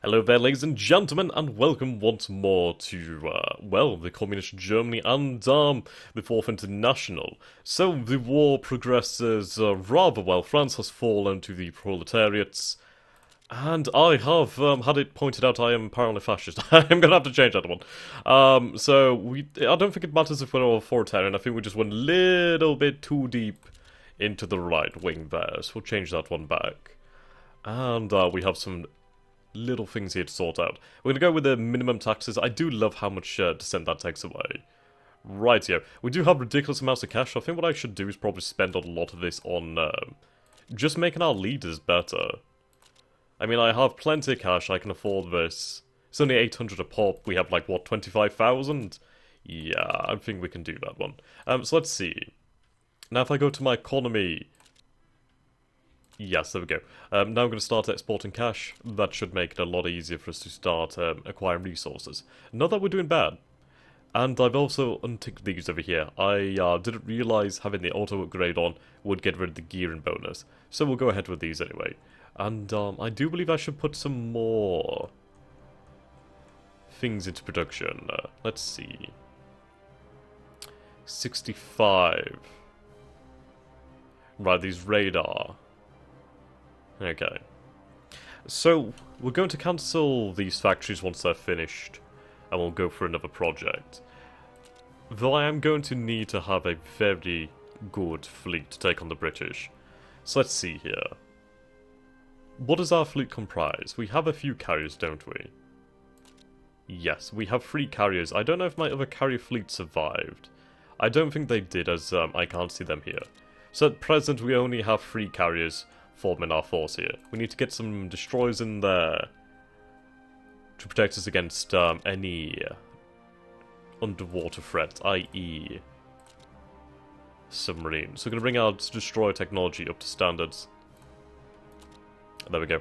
Hello there, ladies and gentlemen, and welcome once more to, the Communist Germany and, the Fourth International. So, the war progresses rather well. France has fallen to the proletariats, and I have had it pointed out I am apparently fascist. I'm gonna have to change that one. I don't think it matters if we're authoritarian. I think we just went a little bit too deep into the right wing there, so we'll change that one back. And we have some little things here to sort out. We're gonna go with the minimum taxes. I do love how much dissent that takes away. Right, yeah. We do have ridiculous amounts of cash. So I think what I should do is probably spend a lot of this on just making our leaders better. I mean, I have plenty of cash. I can afford this. It's only 800 a pop. We have like, what, 25,000? Yeah, I think we can do that one. So let's see. Now if I go to my economy... Yes, there we go. Now I'm going to start exporting cash. That should make it a lot easier for us to start acquiring resources. Not that we're doing bad. And I've also unticked these over here. I didn't realise having the auto upgrade on would get rid of the gearing bonus. So we'll go ahead with these anyway. And I do believe I should put some more things into production. Let's see. 65. Right, these radar. Okay. So, we're going to cancel these factories once they're finished, and we'll go for another project. Though I am going to need to have a very good fleet to take on the British. So let's see here. What does our fleet comprise? We have a few carriers, don't we? Yes, we have 3 carriers. I don't know if my other carrier fleet survived. I don't think they did, as I can't see them here. So at present we only have 3 carriers forming our force here. We need to get some destroyers in there to protect us against any underwater threat, i.e. submarines. So we're going to bring our destroyer technology up to standards. There we go.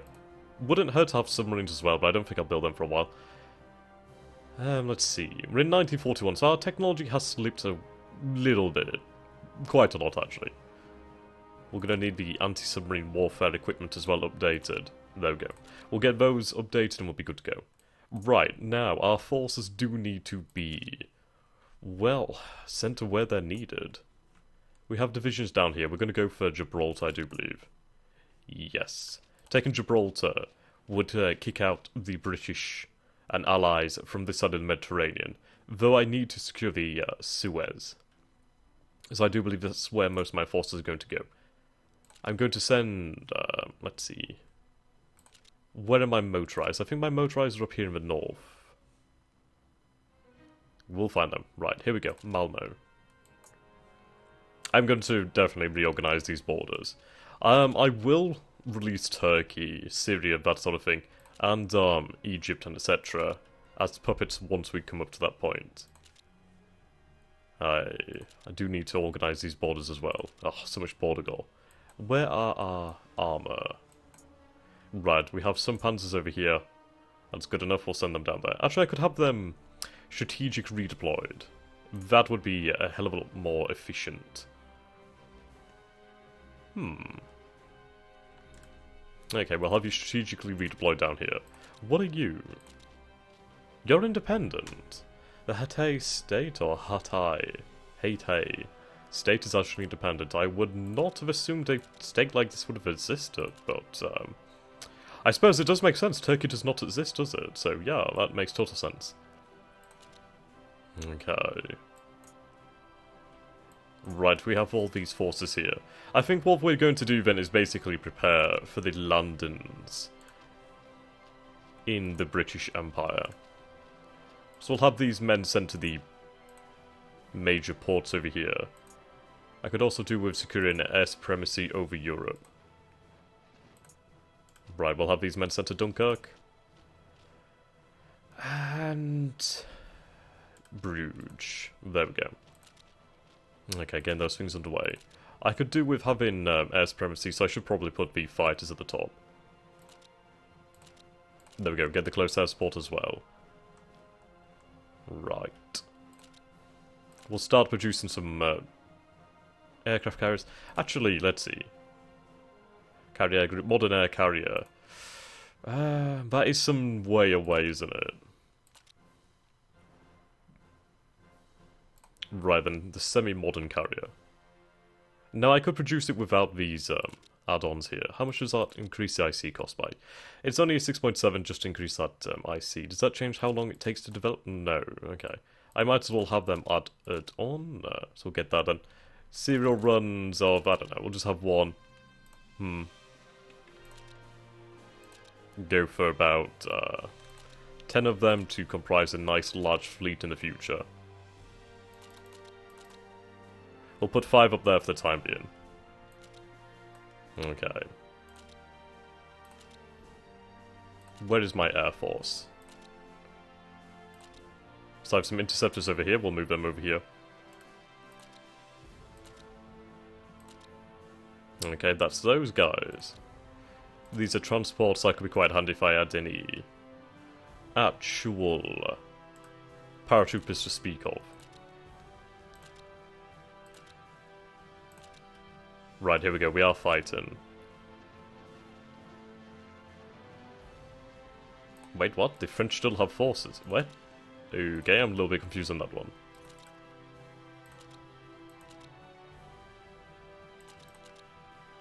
Wouldn't hurt to have submarines as well, but I don't think I'll build them for a while. Let's see. We're in 1941, so our technology has slipped a little bit. Quite a lot, actually. We're going to need the anti-submarine warfare equipment as well updated. There we go. We'll get those updated and we'll be good to go. Right, now, our forces do need to be, well, sent to where they're needed. We have divisions down here. We're going to go for Gibraltar, I do believe. Yes. Taking Gibraltar would kick out the British and allies from this side of the Mediterranean, though I need to secure the Suez. So I do believe that's where most of my forces are going to go. I'm going to send, let's see. Where are my motorized? I think my motorized are up here in the north. We'll find them. Right, here we go. Malmo. I'm going to definitely reorganize these borders. I will release Turkey, Syria, that sort of thing, and Egypt and etc. as puppets once we come up to that point. I do need to organize these borders as well. Oh, so much border goal. Where are our armor? Right, we have some panzers over here. That's good enough, we'll send them down there. Actually, I could have them strategic redeployed. That would be a hell of a lot more efficient. Okay, we'll have you strategically redeployed down here. What are you? You're independent. The Hatay state, or Hatay? Hatay. State is actually independent. I would not have assumed a state like this would have existed, but I suppose it does make sense. Turkey does not exist, does it? So yeah, that makes total sense. Okay. Right, we have all these forces here. I think what we're going to do then is basically prepare for the landings in the British Empire. So we'll have these men sent to the major ports over here. I could also do with securing air supremacy over Europe. Right, we'll have these men sent to Dunkirk. And Bruges. There we go. Okay, getting those things underway. I could do with having air supremacy, so I should probably put the fighters at the top. There we go, get the close air support as well. Right. We'll start producing some aircraft carriers. Actually, let's see. Carrier group, modern air carrier. That is some way away, isn't it? Right then, the semi-modern carrier. Now, I could produce it without these add-ons here. How much does that increase the IC cost by? It's only a 6.7, just to increase that IC. Does that change how long it takes to develop? No. Okay. I might as well have them add it on. So we'll get that then. Serial runs of, I don't know, we'll just have one. Go for about 10 of them to comprise a nice large fleet in the future. We'll put 5 up there for the time being. Okay. Where is my Air Force? So I have some interceptors over here, we'll move them over here. Okay, that's those guys. These are transports that could be quite handy if I had any actual paratroopers to speak of. Right, here we go, we are fighting. Wait, what? The French still have forces? What? Okay, I'm a little bit confused on that one.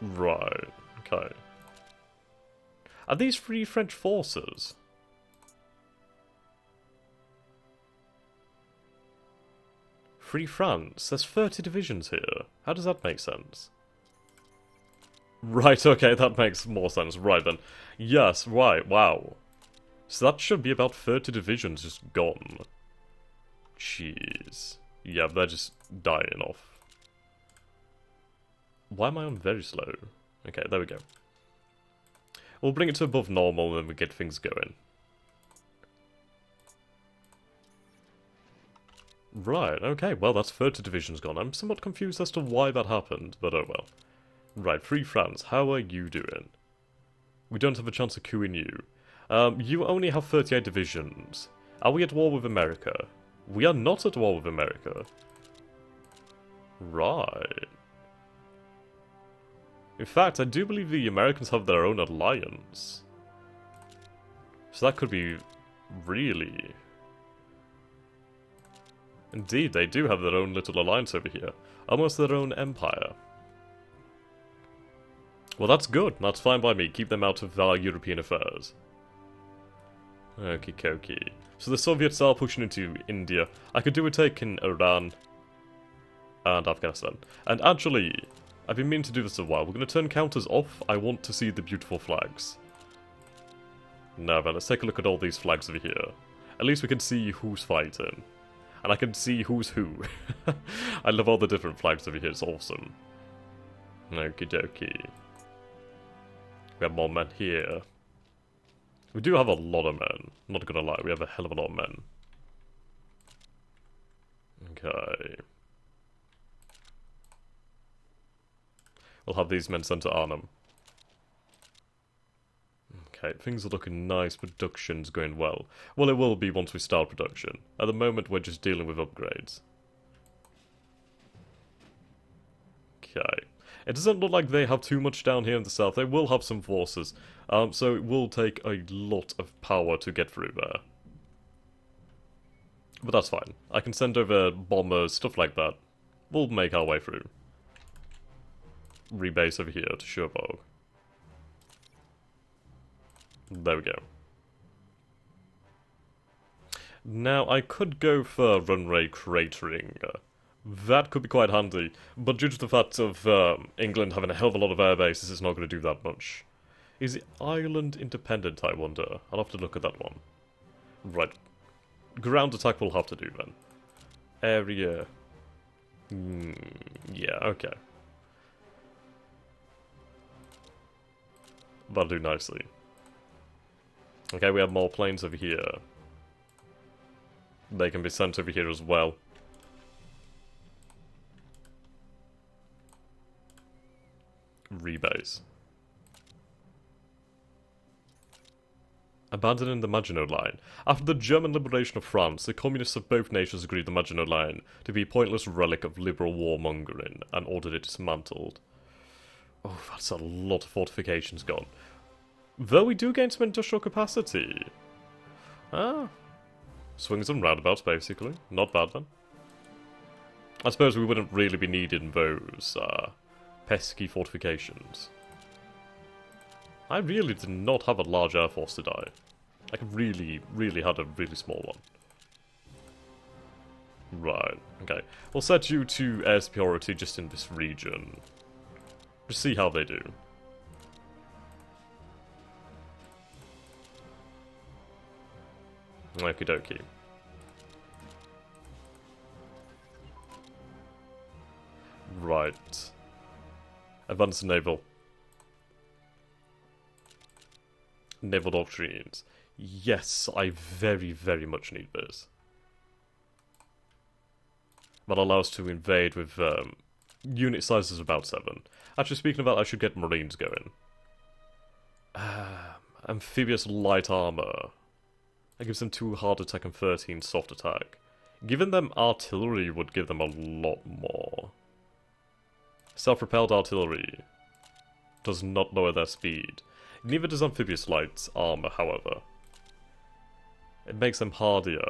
Right, okay. Are these Free French forces? Free France? There's 30 divisions here. How does that make sense? Right, okay, that makes more sense. Right then. Yes, right, wow. So that should be about 30 divisions just gone. Jeez. Yeah, they're just dying off. Why am I on very slow? Okay, there we go. We'll bring it to above normal and then we get things going. Right, okay, well that's 30 divisions gone. I'm somewhat confused as to why that happened, but oh well. Right, Free France, how are you doing? We don't have a chance of cooing you. You only have 38 divisions. Are we at war with America? We are not at war with America. Right. In fact, I do believe the Americans have their own alliance. So that could be really... Indeed, they do have their own little alliance over here. Almost their own empire. Well, that's good. That's fine by me. Keep them out of our European affairs. Okie dokie. So the Soviets are pushing into India. I could do a take in Iran and Afghanistan. And actually, I've been meaning to do this a while. We're going to turn counters off. I want to see the beautiful flags. Now then, let's take a look at all these flags over here. At least we can see who's fighting. And I can see who's who. I love all the different flags over here. It's awesome. Okie dokie. We have more men here. We do have a lot of men. Not gonna lie, we have a hell of a lot of men. Okay. We'll have these men sent to Arnhem. Okay, things are looking nice. Production's going well. Well, it will be once we start production. At the moment, we're just dealing with upgrades. Okay. It doesn't look like they have too much down here in the south. They will have some forces, so it will take a lot of power to get through there. But that's fine. I can send over bombers, stuff like that. We'll make our way through. Rebase over here to Cherbourg. There we go. Now, I could go for runway cratering. That could be quite handy, but due to the fact of England having a hell of a lot of air bases, it's not going to do that much. Is it Ireland independent, I wonder? I'll have to look at that one. Right. Ground attack will have to do then. Area... yeah, okay. That'll do nicely. Okay, we have more planes over here. They can be sent over here as well. Rebase. Abandoning the Maginot Line. After the German liberation of France, the communists of both nations agreed the Maginot Line to be a pointless relic of liberal warmongering and ordered it dismantled. Oh, that's a lot of fortifications gone. Though we do gain some industrial capacity. Ah. Swings and roundabouts, basically. Not bad, then. I suppose we wouldn't really be needing those, pesky fortifications. I really did not have a large air force to die. I really had a really small one. Right, okay. We'll set you to air superiority just in this region. Just see how they do. Okie dokie. Right. Advanced naval. Naval doctrines. Yes, I very much need this. That allows us to invade with unit sizes about 7. Actually, speaking of that, I should get Marines going. Amphibious light armor. That gives them 2 hard attack and 13 soft attack. Giving them artillery would give them a lot more. Self-propelled artillery does not lower their speed. Neither does amphibious light armor, however. It makes them hardier.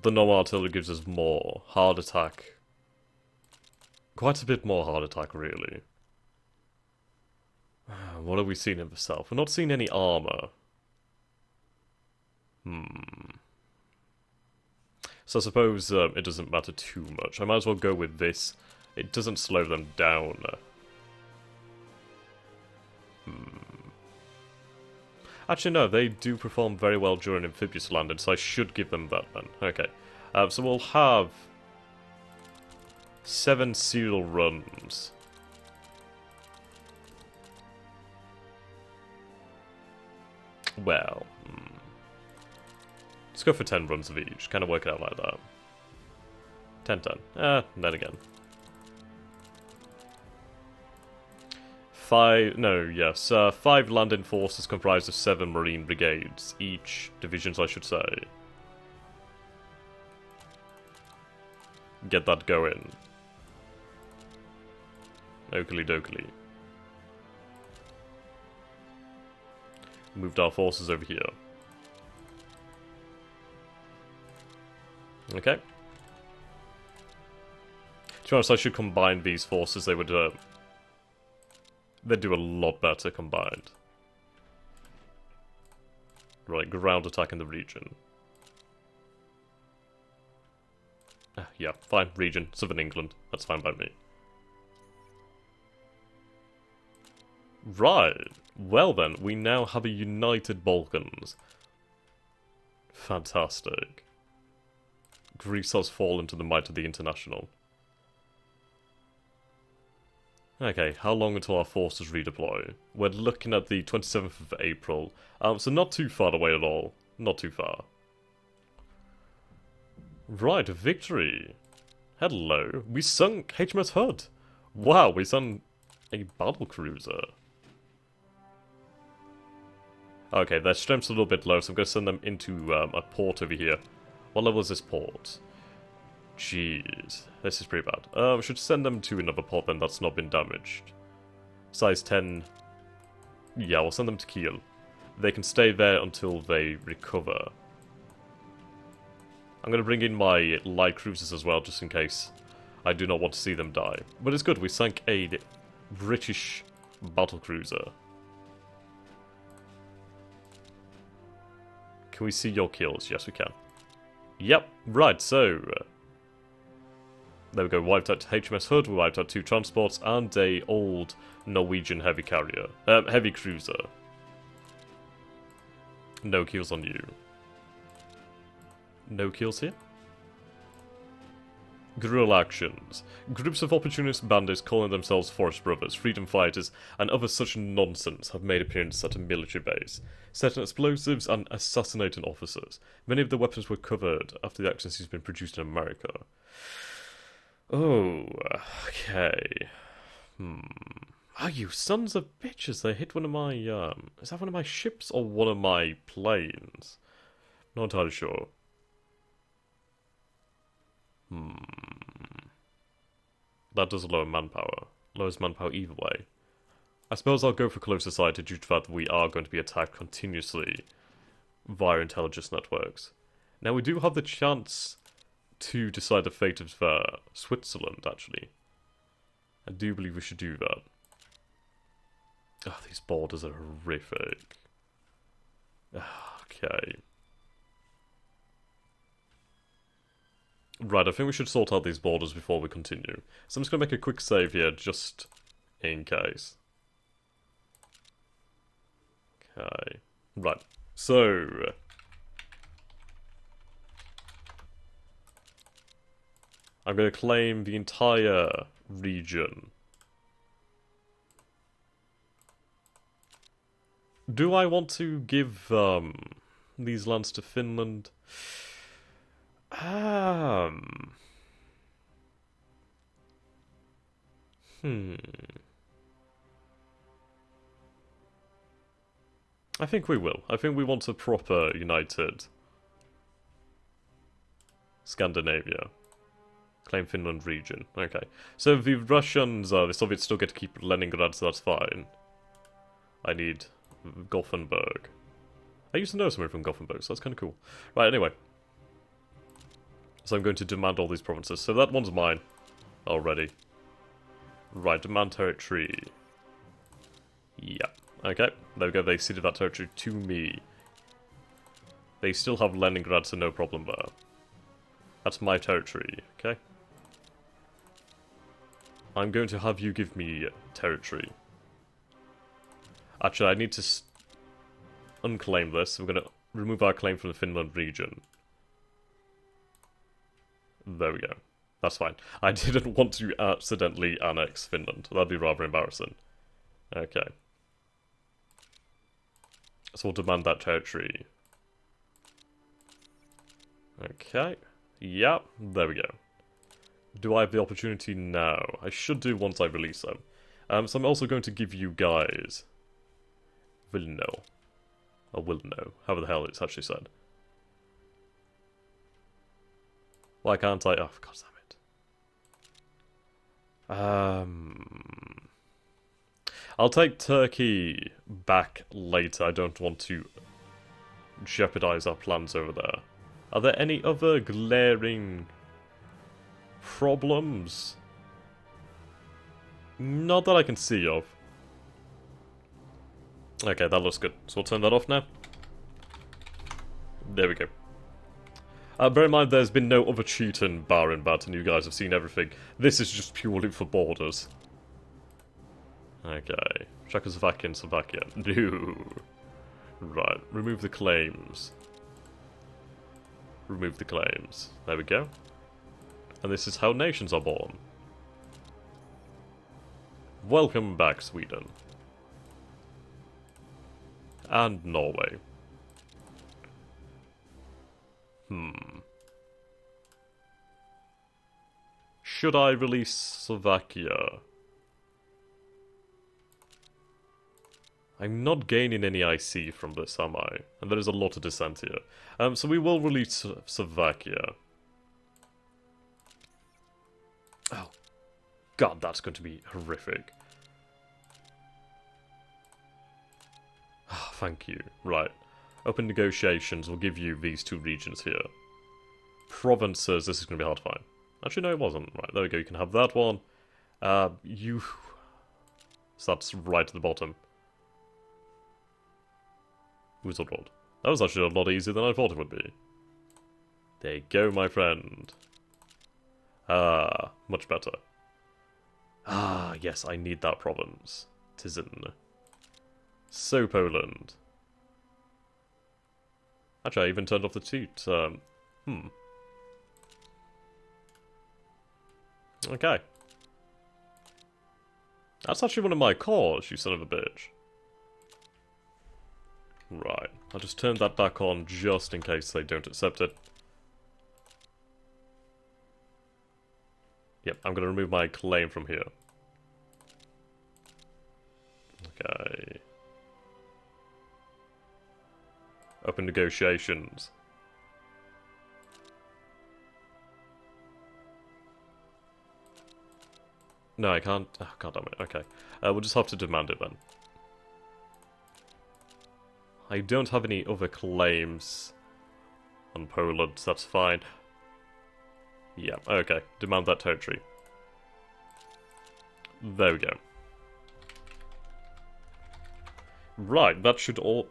The normal artillery gives us more hard attack. Quite a bit more hard attack, really. What are we seeing in the south? We're not seeing any armor. So I suppose it doesn't matter too much. I might as well go with this. It doesn't slow them down. Actually, no, they do perform very well during amphibious landing, so I should give them that then. Okay. So we'll have 7 serial runs. Well, let's go for 10 runs of each. Kind of work it out like that. 10-10. Then again. 5 landing forces comprised of 7 marine brigades. Each divisions, I should say. Get that going. Oakley dokley. Moved our forces over here. Okay. To be honest, I should combine these forces. They would, they'd do a lot better combined. Right, ground attack in the region. Yeah, fine, region, Southern England. That's fine by me. Right. Well then, we now have a united Balkans. Fantastic. Greece has fallen to the might of the International. Okay, how long until our forces redeploy? We're looking at the 27th of April, so not too far away at all. Not too far. Right, victory. Hello. We sunk HMS Hood. Wow, we sunk a battle cruiser. Okay, their strength's a little bit low, so I'm going to send them into a port over here. What level is this port? Jeez, this is pretty bad. We should send them to another port then that's not been damaged. Size 10. Yeah, we'll send them to Kiel. They can stay there until they recover. I'm going to bring in my light cruisers as well, just in case. I do not want to see them die. But it's good, we sank a British battle cruiser. Can we see your kills? Yes, we can. Yep, right, so... there we go, wiped out HMS Hood, we wiped out 2 transports, and a old Norwegian heavy carrier. Heavy cruiser. No kills on you. No kills here? Guerrilla actions. Groups of opportunist bandits calling themselves Forest Brothers, freedom fighters, and other such nonsense have made appearances at a military base, setting explosives and assassinating officers. Many of the weapons were covered after the actions has been produced in America. Oh, okay. Oh, you sons of bitches, they hit one of my, is that one of my ships or one of my planes? Not entirely sure. That does lower manpower. Lowers manpower either way. I suppose I'll go for close society due to the fact that we are going to be attacked continuously via intelligence networks. Now we do have the chance to decide the fate of Switzerland, actually. I do believe we should do that. Oh, these borders are horrific. Okay. Right, I think we should sort out these borders before we continue. So I'm just going to make a quick save here, just in case. Okay. Right. So... I'm going to claim the entire region. Do I want to give these lands to Finland? I think we will. I think we want a proper united Scandinavia. Claim Finland region. Okay. So the Russians, the Soviets still get to keep Leningrad, so that's fine. I need Gothenburg. I used to know someone from Gothenburg, so that's kind of cool. Right, anyway. So I'm going to demand all these provinces. So that one's mine already. Right, demand territory. Yeah. Okay, there we go. They ceded that territory to me. They still have Leningrad, so no problem there. That's my territory, okay? I'm going to have you give me territory. Actually, I need to unclaim this. We're going to remove our claim from the Finland region. There we go. That's fine. I didn't want to accidentally annex Finland. That'd be rather embarrassing. Okay. So we'll demand that territory. Okay. Yeah, there we go. Do I have the opportunity now? I should do once I release them. So I'm also going to give you guys... Vilno. Or Wilno. However the hell it's actually said. Why can't I... Oh, god damn it. I'll take Turkey back later. I don't want to jeopardize our plans over there. Are there any other glaring problems? Not that I can see of. Okay, that looks good. So we'll turn that off now. There we go. Bear in mind there's been no other cheat in Barenbat and you guys have seen everything. This is just purely for borders. Okay. Czechoslovakia and Slovakia. No. Right. Remove the claims. Remove the claims. There we go. And this is how nations are born. Welcome back, Sweden. And Norway. Should I release Slovakia? I'm not gaining any IC from this, am I? And there is a lot of dissent here. So we will release Slovakia. Oh. God, that's going to be horrific. Oh, thank you. Right. Open negotiations will give you these two regions here. Provinces, this is going to be hard to find. Actually, no, it wasn't. Right, there we go. You can have that one. So that's right at the bottom. Wizardrod. That was actually a lot easier than I thought it would be. There you go, my friend. Ah, much better. Ah, yes, I need that province. Tizen. So, Poland. Actually, I even turned off the toot. Okay. That's actually one of my cores, you son of a bitch. Right. I'll just turn that back on just in case they don't accept it. Yep, I'm going to remove my claim from here. Okay. Open negotiations. No, I can't. Oh, God damn it. Okay. We'll just have to demand it then. I don't have any other claims on Poland, so that's fine. Yeah, okay. Demand that territory. There we go. Right, that should all...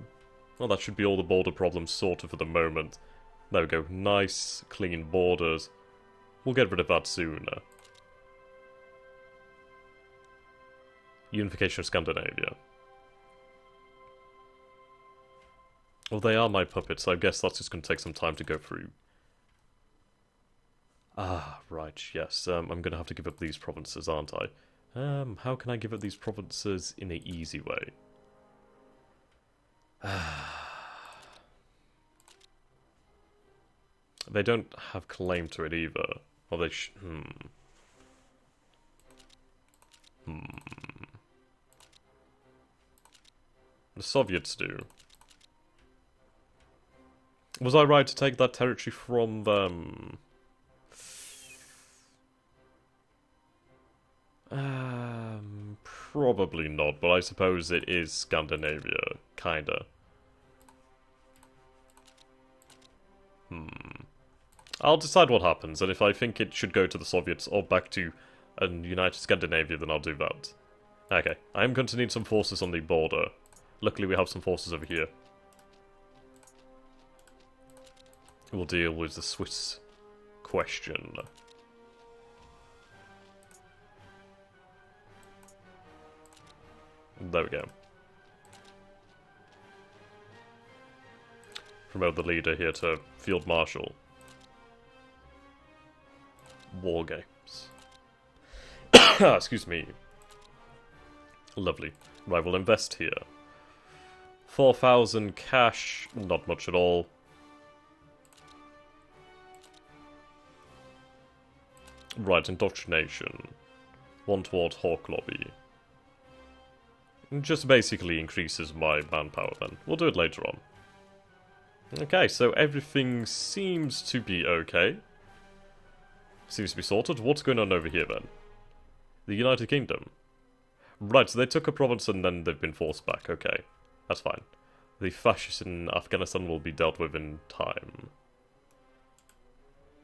Well, that should be all the border problems sorted for the moment. There we go. Nice, clean borders. We'll get rid of that soon. Unification of Scandinavia. Well, they are my puppets, so I guess that's just going to take some time to go through. Ah, right, yes. I'm going to have to give up these provinces, aren't I? How can I give up these provinces in an easy way? They don't have claim to it either. Or they The Soviets do. Was I right to take that territory from them? Probably not, but I suppose it is Scandinavia, kinda. I'll decide what happens, and if I think it should go to the Soviets or back to a united Scandinavia, then I'll do that. Okay, I'm going to need some forces on the border. Luckily we have some forces over here. We'll deal with the Swiss question. There we go. Promote the leader here to Field Marshal. War games. Excuse me. Lovely. Right, we'll invest here. 4,000 cash, not much at all. Right, indoctrination. One toward Hawk Lobby. Just basically increases my manpower then. We'll do it later on. Okay, so everything seems to be okay. Seems to be sorted. What's going on over here then? The United Kingdom. Right, so they took a province and then they've been forced back. Okay, that's fine. The fascists in Afghanistan will be dealt with in time.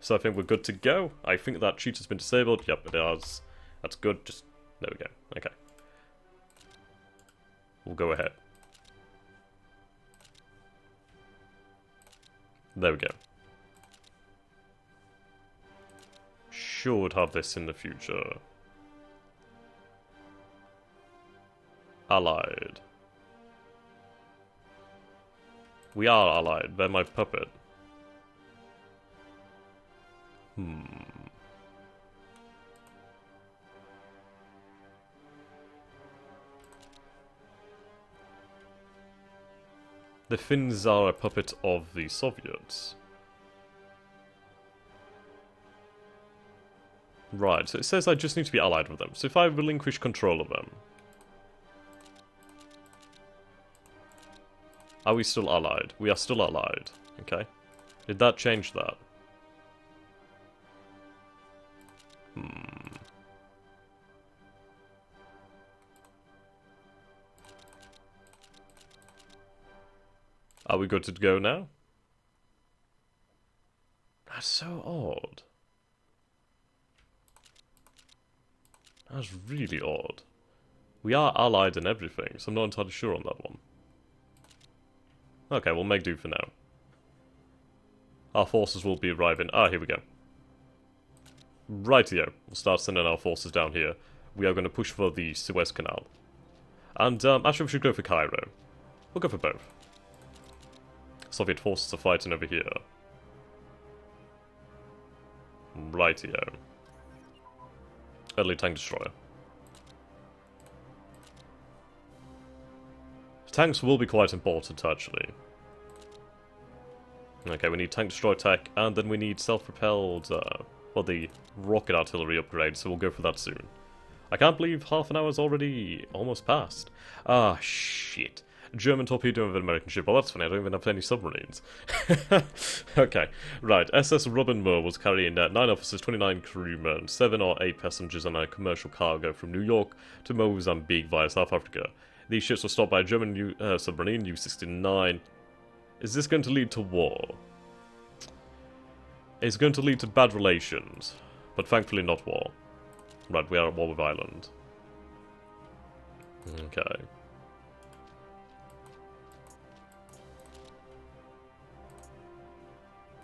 So I think we're good to go. I think that cheat has been disabled. Yep, it has. That's good. Just... there we go. Okay. We'll go ahead. There we go. Should have this in the future. Allied. We are allied. They're my puppet. The Finns are a puppet of the Soviets. Right, so it says I just need to be allied with them. So if I relinquish control of them... Are we still allied? We are still allied. Okay. Did that change that? Are we good to go now? That's so odd. That's really odd. We are allied and everything, so I'm not entirely sure on that one. Okay, we'll make do for now. Our forces will be arriving. Ah, here we go. Rightio. We'll start sending our forces down here. We are going to push for the Suez Canal. And actually we should go for Cairo. We'll go for both. Soviet forces are fighting over here. Rightio. Early tank destroyer. Tanks will be quite important, actually. Okay, we need tank destroyer tech, and then we need self-propelled, well, the rocket artillery upgrade, so we'll go for that soon. I can't believe half an hour's already almost passed. Ah, shit. German torpedo of an American ship. Well, that's funny, I don't even have any submarines. Okay, right. SS Robin Moore was carrying 9 officers, 29 crewmen, 7 or 8 passengers on a commercial cargo from New York to Mozambique via South Africa. These ships were stopped by a German submarine, U-69. Is this going to lead to war? It's going to lead to bad relations, but thankfully not war. Right, we are at war with Ireland. Okay.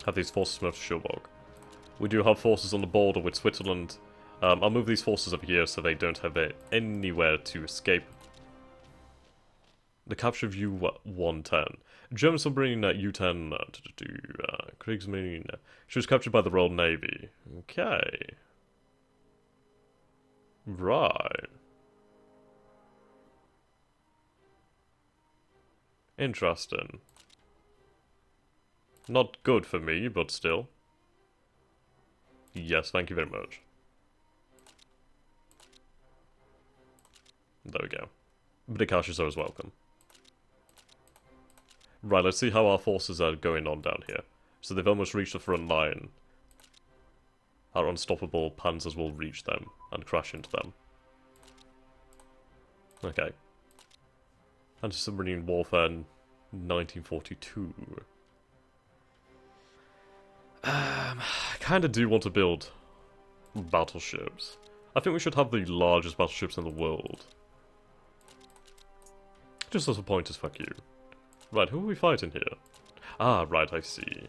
Have these forces moved to Cherbourg. We do have forces on the border with Switzerland. I'll move these forces up here so they don't have anywhere to escape. The capture of U-110. German submarine U-10 Kriegsmarine. She was captured by the Royal Navy. Okay. Right. Interesting. Not good for me, but still. Yes, thank you very much. There we go. British is always welcome. Right, let's see how our forces are going on down here. So they've almost reached the front line. Our unstoppable panzers will reach them and crash into them. Okay. Anti-submarine warfare 1942. I kind of do want to build battleships. I think we should have the largest battleships in the world. Just as a point as fuck you. Right, who are we fighting here? Ah, right, I see.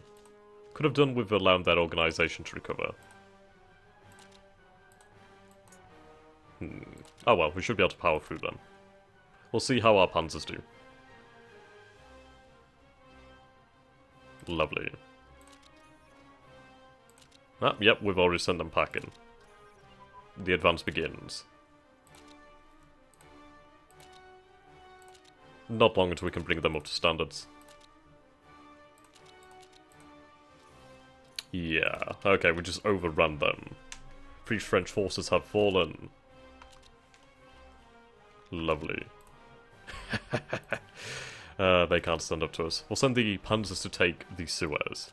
Could have done with allowing that organisation to recover. Oh well, we should be able to power through them. We'll see how our panzers do. Lovely. Ah, yep, we've already sent them packing. The advance begins. Not long until we can bring them up to standards. Yeah, okay, we just overrun them. 3 French forces have fallen. Lovely. They can't stand up to us. We'll send the panzers to take the Suez.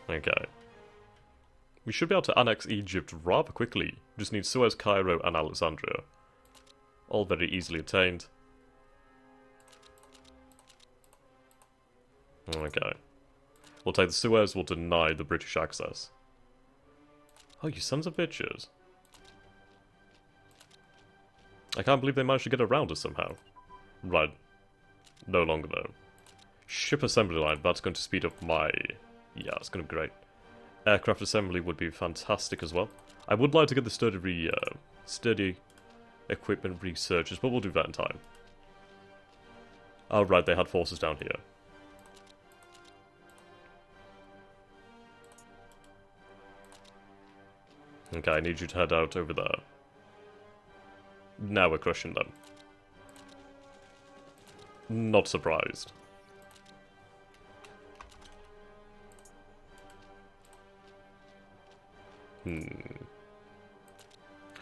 Okay. We should be able to annex Egypt rather quickly. Just need Suez, Cairo, and Alexandria. All very easily obtained. Okay. We'll take the Suez, we'll deny the British access. Oh, you sons of bitches. I can't believe they managed to get around us somehow. Right. No longer though. Ship assembly line, that's going to speed up my... Yeah, it's going to be great. Aircraft assembly would be fantastic as well. I would like to get the sturdy equipment researchers, but we'll do that in time. Oh right, they had forces down here. Okay, I need you to head out over there. Now we're crushing them. Not surprised.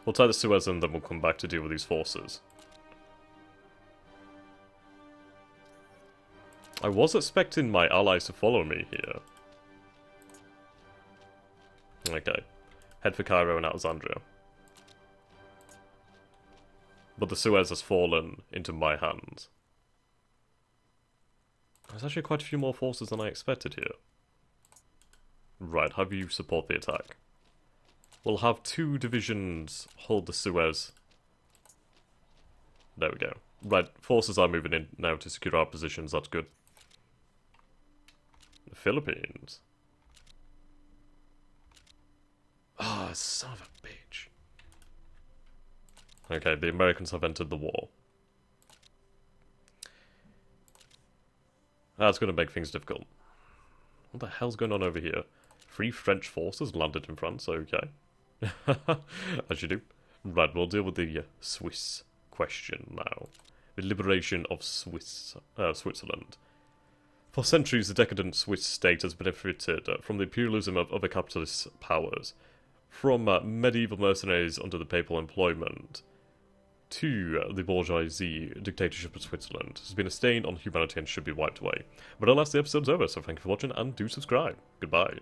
We'll tie the Suez and then we'll come back to deal with these forces. I was expecting my allies to follow me here. Okay. Head for Cairo and Alexandria. But the Suez has fallen into my hands. There's actually quite a few more forces than I expected here. Right, have you support the attack. We'll have 2 divisions hold the Suez. There we go. Right, forces are moving in now to secure our positions, that's good. The Philippines. Ah, oh, son of a bitch. Okay, the Americans have entered the war. That's going to make things difficult. What the hell's going on over here? 3 French forces landed in France, okay. As you do. Right, we'll deal with the Swiss question now. The liberation of Switzerland. For centuries, the decadent Swiss state has benefited from the imperialism of other capitalist powers. From medieval mercenaries under the papal employment, to the bourgeoisie dictatorship of Switzerland has been a stain on humanity and should be wiped away. But alas, the episode's over, so thank you for watching and do subscribe. Goodbye.